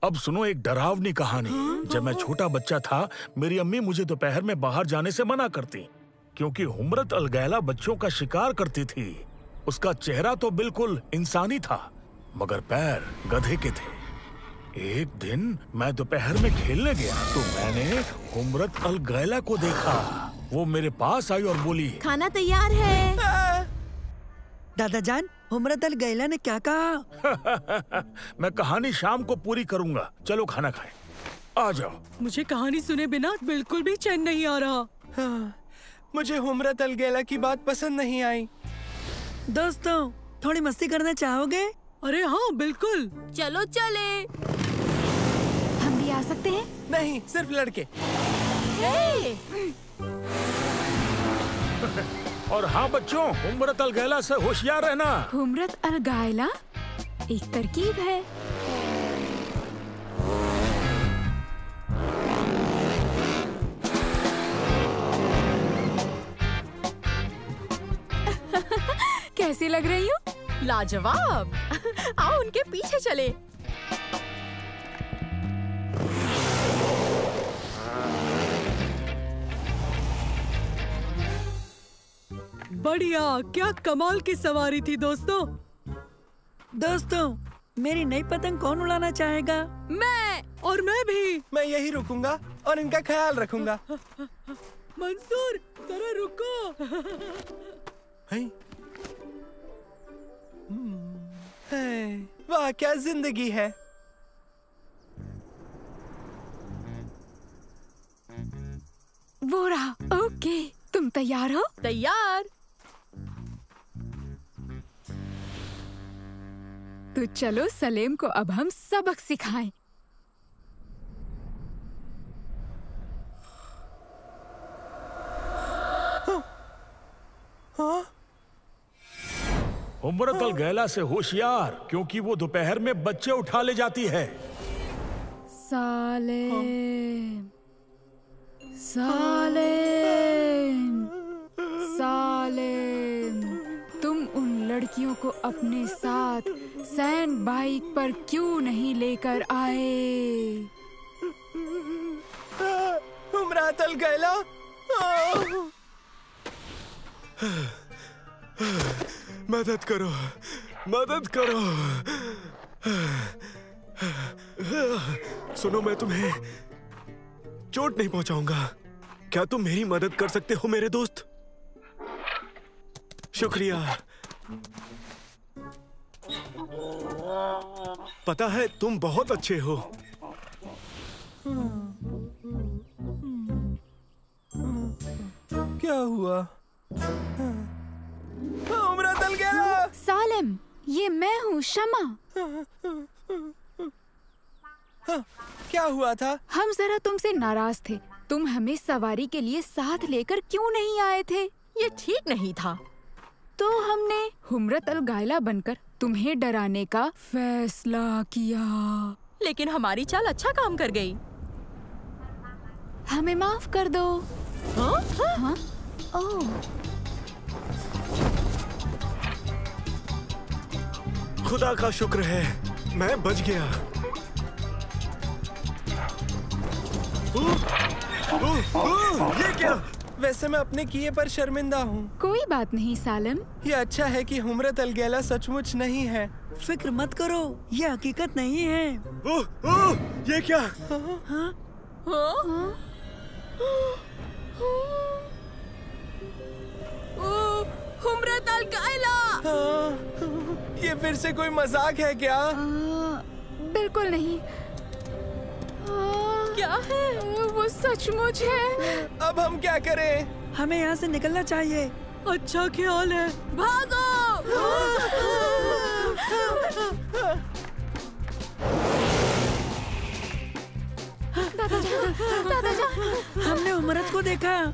अब सुनो एक डरावनी कहानी। जब मैं छोटा बच्चा था, मेरी अम्मी मुझे दोपहर में बाहर जाने से मना करती, क्योंकि हुम्रत अलगैला बच्चों का शिकार करती थी। उसका चेहरा तो बिल्कुल इंसानी था, मगर पैर गधे के थे। एक दिन मैं दोपहर में खेलने गया तो मैंने हुम्रत अलगैला को देखा। वो मेरे पास आई और बोली, खाना तैयार है। दादा जान, हुम्रत अलगैला ने क्या कहा? मैं कहानी शाम को पूरी करूंगा। चलो खाना खाएं। आ जाओ। मुझे कहानी सुने बिना बिल्कुल भी चैन नहीं आ रहा। हाँ, मुझे हुम्रत अलगैला की बात पसंद नहीं आई। दोस्तों, थोड़ी मस्ती करना चाहोगे? अरे हाँ, बिल्कुल। चलो चले। हम भी आ सकते हैं? नहीं, सिर्फ लड़के। और हाँ बच्चों, हुम्रत अलगैला से होशियार रहना। हुम्रत अलगैला एक तरकीब है। कैसी लग रही हूँ? लाजवाब। आओ उनके पीछे चले। बढ़िया, क्या कमाल की सवारी थी दोस्तों। दोस्तों, मेरी नई पतंग कौन उड़ाना चाहेगा? मैं। और मैं भी। मैं यही रुकूंगा और इनका ख्याल रखूंगा। मंसूर, जरा रुको। वाह, क्या जिंदगी है। वो रहा। ओके, तुम तैयार हो? तैयार। तो चलो सलेम को अब हम सबक सिखाएं। हुम्रत अल गैला से होशियार, क्योंकि वो दोपहर में बच्चे उठा ले जाती है। सालेम, सालेम, सालेम, तुम उन लड़कियों को अपने साथ सैंड बाइक पर क्यों नहीं लेकर आए? हुम्रत अल गैला, मदद करो, मदद करो। सुनो, मैं तुम्हें चोट नहीं पहुंचाऊंगा। क्या तुम मेरी मदद कर सकते हो मेरे दोस्त? शुक्रिया। पता है तुम बहुत अच्छे हो। क्या हुआ? हुम्रत अल गैला। सालेम, ये मैं हूँ शमा। क्या हुआ था? हम जरा तुमसे नाराज थे। तुम हमें सवारी के लिए साथ लेकर क्यों नहीं आए थे? ये ठीक नहीं था। तो हमने हुम्रत अल गैला बनकर तुम्हें डराने का फैसला किया। लेकिन हमारी चाल अच्छा काम कर गई। हमें माफ कर दो। हाँ? हाँ? ओह। खुदा का शुक्र है, मैं बच गया। ये क्या? वैसे मैं अपने किए पर शर्मिंदा हूँ। कोई बात नहीं सालेम। ये अच्छा है कि हुम्रत अल गैला सचमुच नहीं है। फिक्र मत करो, ये हकीकत नहीं है। ये क्या? हाँ? हुम्रत अल गैला। ये फिर से कोई मजाक है क्या? बिल्कुल नहीं। क्या है? वो सचमुच है। अब हम क्या करें? हमें यहाँ से निकलना चाहिए। अच्छा ख्याल है। भागो! दादाजान, हमने हुम्रत को देखा।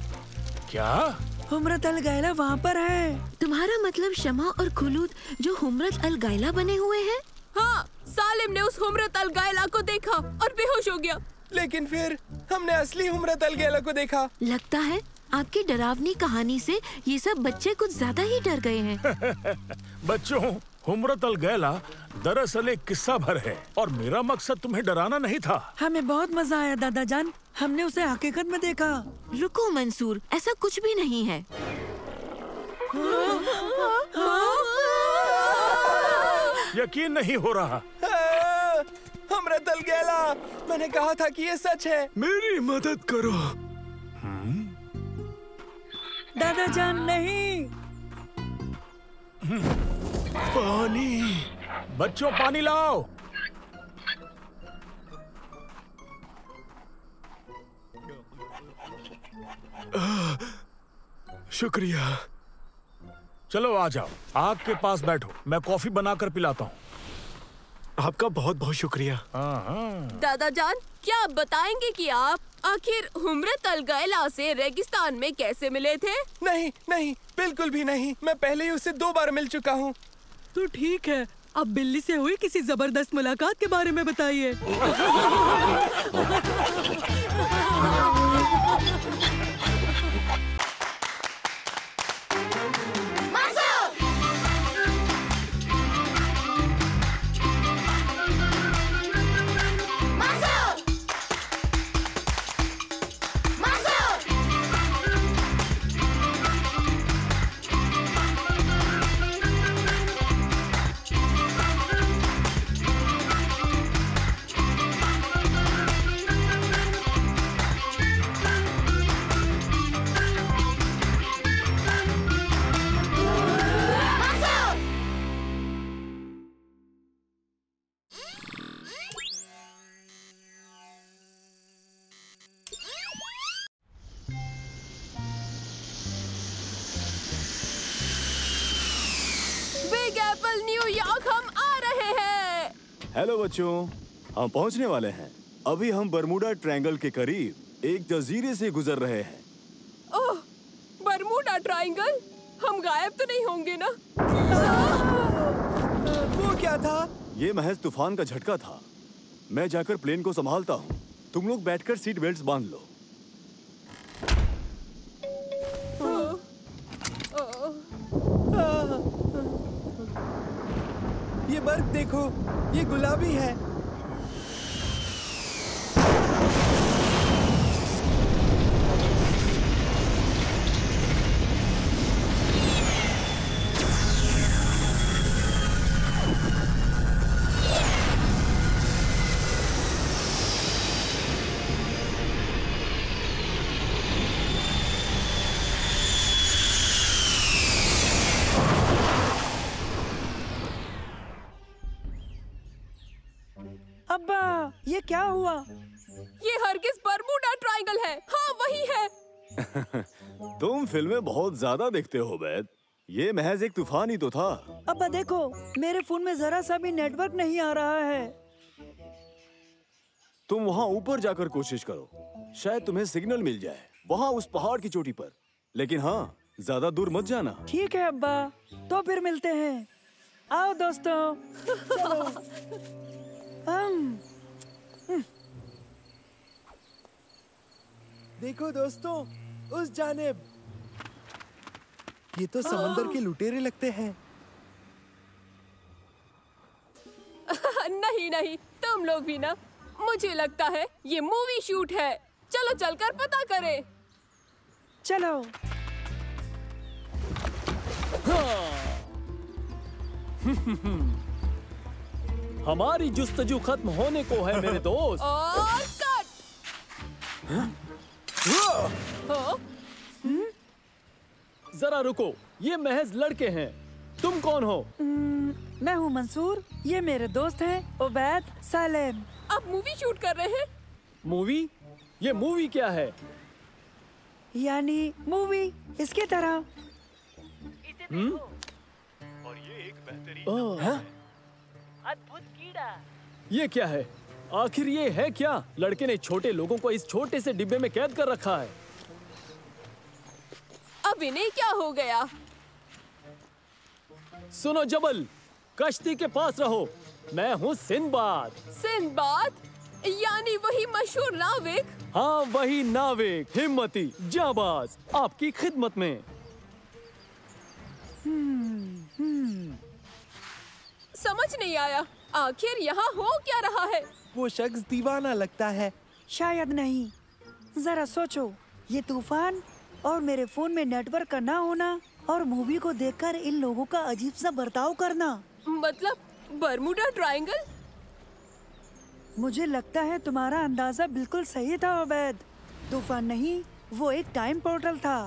क्या? हुम्रत अल गैला वहाँ पर है। तुम्हारा मतलब शमा और खुलूद जो हुम्रत अल गैला बने हुए हैं? हाँ, सालिम ने उस हुम्रत अल गैला को देखा और बेहोश हो गया। लेकिन फिर हमने असली हुम्रत अल गैला को देखा। लगता है आपकी डरावनी कहानी से ये सब बच्चे कुछ ज्यादा ही डर गए हैं। बच्चों, हुम्रत अल गैला दरअसल एक किस्सा भर है और मेरा मकसद तुम्हें डराना नहीं था। हमें बहुत मजा आया दादाजान, हमने उसे हकीकत में देखा। रुको मंसूर, ऐसा कुछ भी नहीं है। यकीन नहीं हो रहा। हुम्रत अल गैला, मैंने कहा था कि ये सच है। मेरी मदद करो। दादाजान नहीं। पानी। बच्चों, पानी लाओ। शुक्रिया। चलो आ जाओ, आग के पास बैठो, मैं कॉफी बनाकर पिलाता हूँ। आपका बहुत बहुत शुक्रिया। दादाजान, क्या आप बताएंगे कि आप आखिर हुम्रत अल गैला से रेगिस्तान में कैसे मिले थे? नहीं नहीं, बिल्कुल भी नहीं। मैं पहले ही उससे 2 बार मिल चुका हूँ। तो ठीक है, अब बिल्ली से हुई किसी जबरदस्त मुलाकात के बारे में बताइए। बिग एप्पल न्यूयॉर्क हम आ रहे हैं। हेलो बच्चों, हम पहुंचने वाले हैं। अभी हम बरमूडा ट्रायंगल के करीब एक जजीरे से गुजर रहे हैं। ओह, बरमूडा ट्रायंगल? हम गायब तो नहीं होंगे ना? क्या था? ये महज तूफान का झटका था। मैं जाकर प्लेन को संभालता हूँ। तुम लोग बैठकर सीट बेल्ट्स बांध लो। ये बर्फ देखो, ये गुलाबी है। अब्बा, ये क्या हुआ? ये हरगिज बरमूडा ट्रायंगल है। हाँ, वही है। तुम फिल्में बहुत ज्यादा देखते हो बैद। ये महज एक तूफान ही तो था। अब्बा देखो, मेरे फोन में जरा सा भी नेटवर्क नहीं आ रहा है। तुम वहाँ ऊपर जाकर कोशिश करो, शायद तुम्हें सिग्नल मिल जाए, वहाँ उस पहाड़ की चोटी पर। लेकिन हाँ, ज्यादा दूर मत जाना। ठीक है अब्बा, तो फिर मिलते हैं। आओ दोस्तों, चलो। देखो दोस्तों, उस जानिब। ये तो समंदर के लुटेरे लगते हैं। नहीं नहीं, तुम लोग भी ना। मुझे लगता है ये मूवी शूट है। चलो चलकर पता करें। चलो। हमारी जुस्तजू खत्म होने को है मेरे दोस्त। और कट। हाँ? जरा रुको, ये महज लड़के हैं। तुम कौन हो? मैं हूँ मंसूर। ये मेरे दोस्त हैं उबैद, सालेम। आप मूवी शूट कर रहे हैं? मूवी? ये मूवी क्या है? यानी मूवी इसकी तरह। और ये एक बेहतरीन अद्भुत कीड़ा। ये क्या है? आखिर ये है क्या? लड़के ने छोटे लोगों को इस छोटे से डिब्बे में कैद कर रखा है। अब इन्हें क्या हो गया? सुनो जबल, कश्ती के पास रहो। मैं हूँ सिंदबाद। सिंदबाद? यानी वही मशहूर नाविक? हाँ, वही नाविक, हिम्मती, जाबाज, आपकी खिदमत में। समझ नहीं आया, आखिर यहाँ हो क्या रहा है? वो शख्स दीवाना लगता है। शायद नहीं। जरा सोचो, ये तूफान और मेरे फोन में नेटवर्क का ना होना और मूवी को देखकर इन लोगों का अजीब सा बर्ताव करना। मतलब बरमूडा ट्रायंगल? मुझे लगता है तुम्हारा अंदाजा बिल्कुल सही था उबैद। तूफान नहीं, वो एक टाइम पोर्टल था।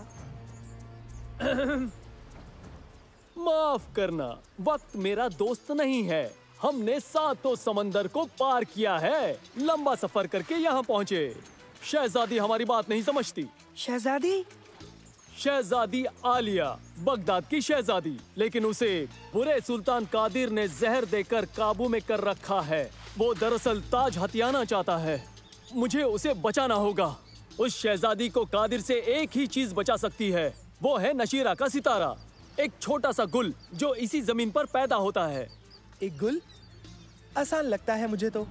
माफ करना, वक्त मेरा दोस्त नहीं है। हमने सातों समंदर को पार किया है, लंबा सफर करके यहाँ पहुँचे। शहजादी हमारी बात नहीं समझती। शहजादी? शहजादी आलिया, बगदाद की शहजादी, लेकिन उसे बुरे सुल्तान कादिर ने जहर देकर काबू में कर रखा है। वो दरअसल ताज हथियाना चाहता है। मुझे उसे बचाना होगा। उस शहजादी को कादिर से एक ही चीज बचा सकती है, वो है नशीरा का सितारा, एक छोटा सा गुल जो इसी जमीन पर पैदा होता है। एक गुल? आसान लगता है मुझे तो।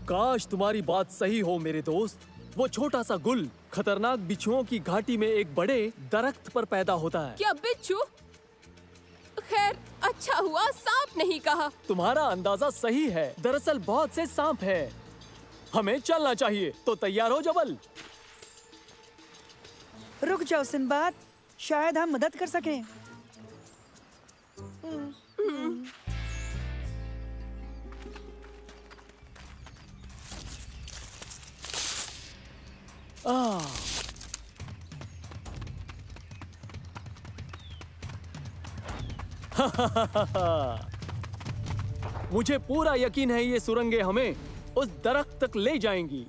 काश तुम्हारी बात सही हो मेरे दोस्त। वो छोटा सा गुल खतरनाक बिच्छुओं की घाटी में एक बड़े दरख्त पर पैदा होता है। क्या बिच्छू? खैर, अच्छा हुआ सांप नहीं कहा। तुम्हारा अंदाजा सही है, दरअसल बहुत से सांप हैं। हमें चलना चाहिए, तो तैयार हो जबल? रुक जाओ सिंबाद, शायद हम मदद कर सकें। मुझे पूरा यकीन है ये सुरंगें हमें उस दरख्त तक ले जाएंगी।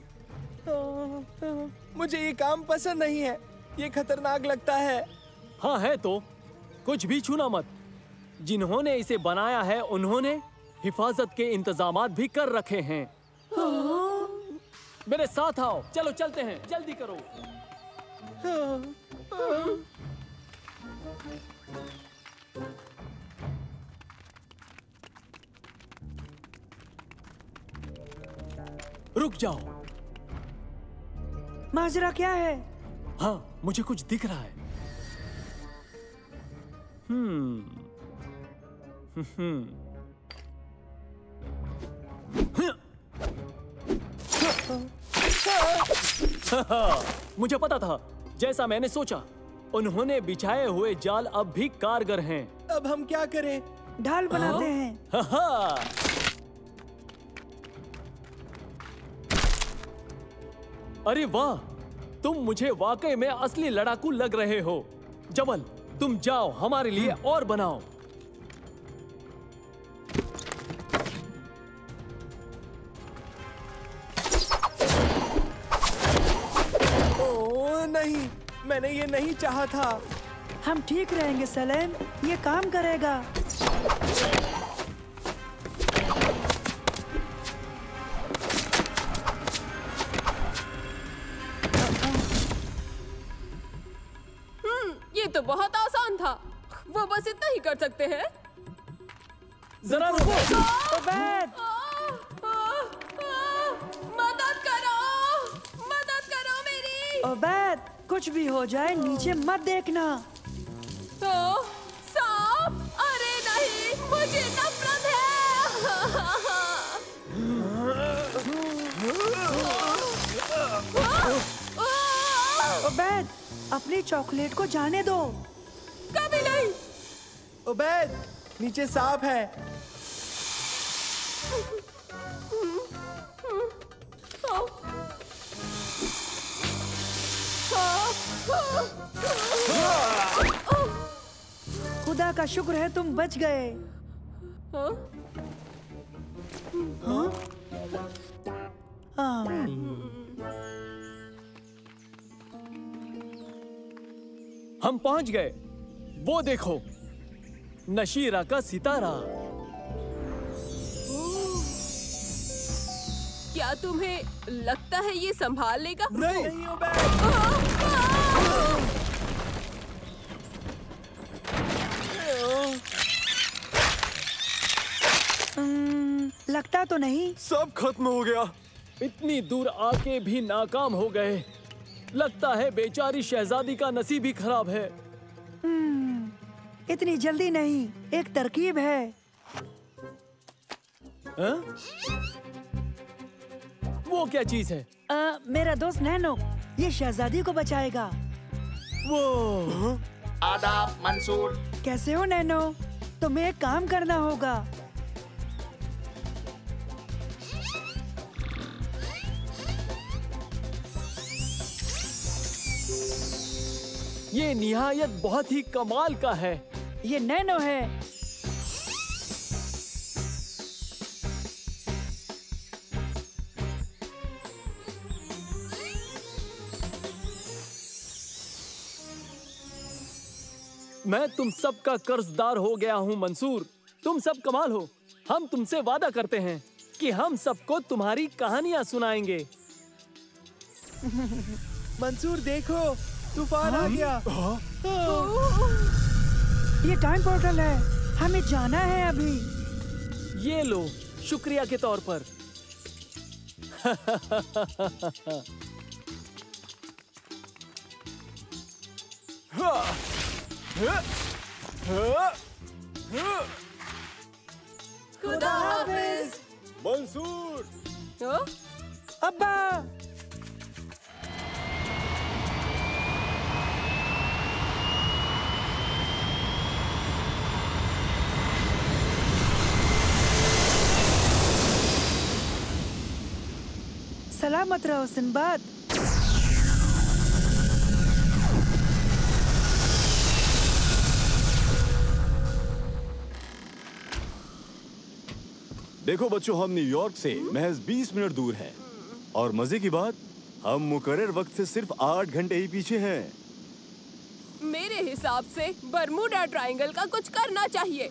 मुझे ये काम पसंद नहीं है, ये खतरनाक लगता है। हाँ है तो, कुछ भी छूना मत। जिन्होंने इसे बनाया है उन्होंने हिफाजत के इंतजामात भी कर रखे हैं। मेरे साथ आओ, चलो चलते हैं, जल्दी करो। रुक जाओ। माजरा क्या है? हाँ, मुझे कुछ दिख रहा है। मुझे पता था, जैसा मैंने सोचा। उन्होंने बिछाए हुए जाल अब भी कारगर हैं। अब हम क्या करें? ढाल बनाते हैं। अरे वाह, तुम मुझे वाकई में असली लड़ाकू लग रहे हो। जबल, तुम जाओ हमारे लिए और बनाओ। ओह नहीं, मैंने ये नहीं चाहा था। हम ठीक रहेंगे सलेम, ये काम करेगा। ये तो बहुत आसान था। वो बस इतना ही कर सकते हैं। जरा रुको। मदद करो, मदद करो मेरी। ओबैद, कुछ भी हो जाए नीचे मत देखना। सांप? अरे नहीं, मुझे नफरत है। ओबैद, अपनी चॉकलेट को जाने दो। कभी नहीं। ओबैद, नीचे सांप है। खुदा का शुक्र है तुम बच गए। हम पहुंच गए। वो देखो, नशीरा का सितारा। क्या तुम्हें लगता है ये संभाल लेगा? नहीं। लगता तो नहीं। सब खत्म हो गया। इतनी दूर आके भी नाकाम हो गए। लगता है बेचारी शहजादी का नसीब ही खराब है। इतनी जल्दी नहीं, एक तरकीब है। वो क्या चीज है? मेरा दोस्त नैनो, ये शहजादी को बचाएगा। वो आदाब मंसूर। कैसे हो नैनो? तुम्हें एक काम करना होगा। ये निहायत बहुत ही कमाल का है। ये नैनो है। मैं तुम सब का कर्जदार हो गया हूँ मंसूर। तुम सब कमाल हो। हम तुमसे वादा करते हैं कि हम सबको तुम्हारी कहानियाँ सुनाएंगे। मंसूर देखो, तूफान आ गया। ये टाइम पोर्टल है, हमें जाना है अभी। ये लो, शुक्रिया के तौर पर। खुदा हाफिज। मंसूर। अब्बा। सलामत रहो सिंबाद। देखो बच्चों, हम न्यूयॉर्क से महज 20 मिनट दूर हैं और मजे की बात, हम मुकर्रर वक्त से सिर्फ 8 घंटे ही पीछे हैं। मेरे हिसाब से बरमूडा ट्रायंगल का कुछ करना चाहिए।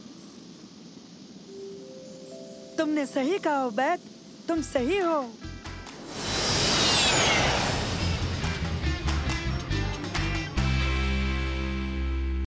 तुमने सही कहा ओबैद, तुम सही हो।